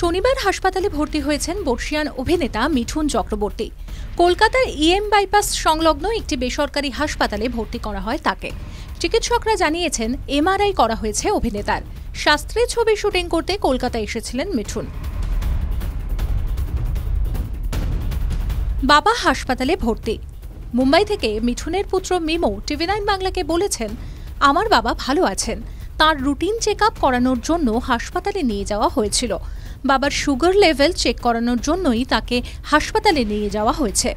শনিবার হাসপাতালে ভর্তি হয়েছেন বর্ষিয়ান অভিনেতা মিঠুন চক্রবর্তী। কলকাতার ইএম বাইপাস সংলগ্ন একটি বেসরকারি হাসপাতালে ভর্তি করা হয় তাকে। চিকিৎসকরা জানিয়েছেন এমআরআই করা হয়েছে অভিনেতার। শাস্ত্রী ছবি শুটিং করতে কলকাতায় এসেছিলেন মিঠুন। বাবা হাসপাতালে ভর্তি। মুম্বাই থেকে মিঠুনের পুত্র মিমো টিভি9 বাংলাকে বলেছেন, আমার বাবা ভালো আছেন। তার রুটিন চেক আপ করানোর জন্য হাসপাতালে নিয়ে যাওয়া হয়েছিল। বাবার সুগার লেভেল চেক করানোর জন্যই তাকে হাসপাতালে নিয়ে যাওয়া হয়েছে।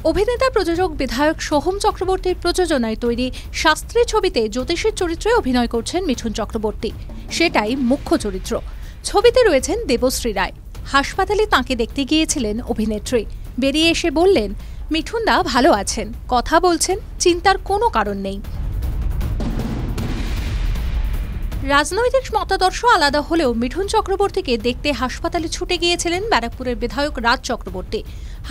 অভিনেতা প্রযোজক বিধায়ক সোহম চক্রবর্তীর প্রযোজনায় তৈরি শাস্ত্রী ছবিতে জ্যোতিষীর চরিত্রে অভিনয় করছেন মিঠুন চক্রবর্তী। সেটাই মুখ্য চরিত্র। ছবিতে রয়েছেন দেবশ্রী রায়। হাসপাতালে তাঁকে দেখতে গিয়েছিলেন অভিনেত্রী। বেরিয়ে এসে বললেন, মিঠুনদা ভালো আছেন, কথা বলছেন, চিন্তার কোনো কারণ নেই। রাজনৈতিক মতাদর্শ আলাদা হলেও মিঠুন চক্রবর্তীকে দেখতে হাসপাতালে ছুটে গিয়েছিলেন ব্যারাকপুরের বিধায়ক রাজ চক্রবর্তী।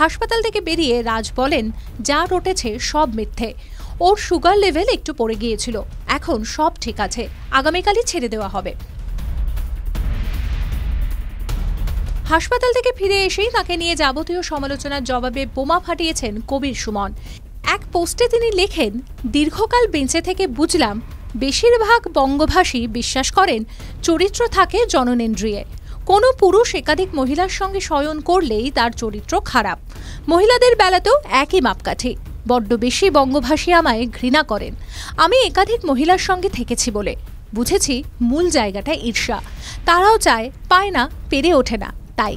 হাসপাতাল থেকে বেরিয়ে রাজ বলেন, যা রটেছে সব মিথ্যে। ওর সুগার লেভেল একটু পড়ে গিয়েছিল, এখন সব ঠিক আছে, আগামীকালই ছেড়ে দেওয়া হবে। হাসপাতাল থেকে ফিরে এসেই তাকে নিয়ে যাবতীয় সমালোচনার জবাবে বোমা ফাটিয়েছেন কবির সুমন। এক পোস্টে তিনি লেখেন, দীর্ঘকাল বেঁচে থেকে বুঝলাম বেশিরভাগ বঙ্গভাষী বিশ্বাস করেন চরিত্র থাকে জননেন্দ্রিয়ে। কোনো পুরুষ একাধিক মহিলার সঙ্গে শয়ন করলেই তার চরিত্র খারাপ। মহিলাদের বেলাতেও একই মাপকাঠি। বড্ড বেশি বঙ্গভাষী আমায় ঘৃণা করেন। আমি একাধিক মহিলার সঙ্গে থেকেছি বলে বুঝেছি মূল জায়গাটা ঈর্ষা। তারাও চায়, পায় না, পেরে ওঠে না, তাই।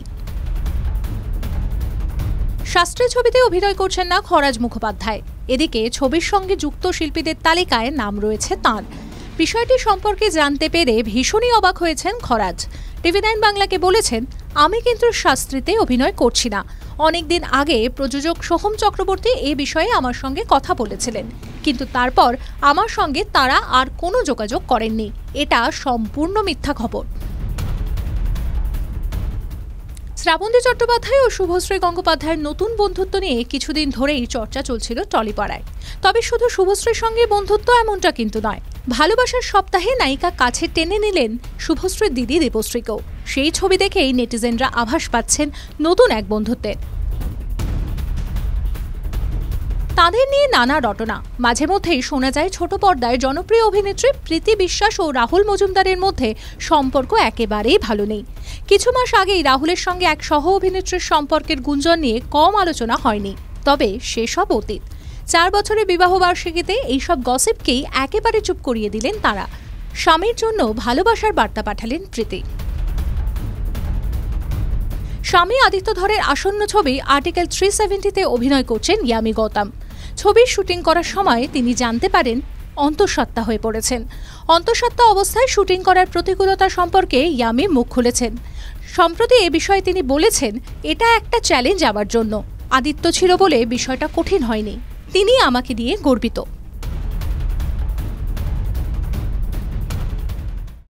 শাস্ত্রী ছবিতে অভিনয় করছেন না খরাজ মুখোপাধ্যায়। এদিকে ছবির সঙ্গে যুক্ত শিল্পীদের তালিকায় নাম রয়েছে তাঁর। বিষয়টি সম্পর্কে জানতে পেরে ভীষণই অবাক হয়েছেন খরাজ। টিভি9 বাংলাকে বলেছেন, আমি কিন্তু শাস্ত্রীতে অভিনয় করছি না। অনেকদিন আগে প্রযোজক সোহম চক্রবর্তী এ বিষয়ে আমার সঙ্গে কথা বলেছিলেন, কিন্তু তারপর আমার সঙ্গে তারা আর কোনো যোগাযোগ করেননি। এটা সম্পূর্ণ মিথ্যা খবর। শ্রাবন্তী চট্টোপাধ্যায় ও শুভশ্রী গঙ্গোপাধ্যায়ের নতুন বন্ধুত্ব নিয়ে কিছুদিন ধরেই চর্চা চলছিল টলিপাড়ায়। তবে শুধু শুভশ্রীর সঙ্গে বন্ধুত্ব এমনটা কিন্তু নয়। ভালোবাসার সপ্তাহে নায়িকা কাছে টেনে নিলেন শুভশ্রীর দিদি দেবশ্রীকেও। সেই ছবি দেখেই নেটিজেনরা আভাস পাচ্ছেন নতুন এক বন্ধুত্বের। তাঁদের নিয়ে নানা রটনা। মাঝে মধ্যেই শোনা যায় ছোট পর্দায় জনপ্রিয় অভিনেত্রী প্রীতি বিশ্বাস ও রাহুল মজুমদারের মধ্যে সম্পর্ক একেবারেই ভালো নেই। কিছু মাস আগেই রাহুলের সঙ্গে এক সহ অভিনেত্রীর সম্পর্কের গুঞ্জন নিয়ে কম আলোচনা হয়নি। তবে সেসব অতীত। 4 বছরের বিবাহবার্ষিকীতে এইসব গসিপকেই একেবারে চুপ করিয়ে দিলেন তাঁরা। স্বামীর জন্য ভালোবাসার বার্তা পাঠালেন প্রীতি। স্বামী আদিত্য ধরের আসন্ন ছবি আর্টিকেল 370-তে অভিনয় করছেন ইয়ামি গৌতম। ছবির শুটিং করার সময় তিনি জানতে পারেন অন্তঃসত্ত্বা হয়ে পড়েছেন। অন্তঃসত্ত্বা অবস্থায় শুটিং করার প্রতিকূলতা সম্পর্কে ইয়ামি মুখ খুলেছেন। সম্প্রতি এ বিষয়ে তিনি বলেছেন, এটা একটা চ্যালেঞ্জ আমার জন্য। আদিত্য ছিল বলে বিষয়টা কঠিন হয়নি। তিনি আমাকে দিয়ে গর্বিত।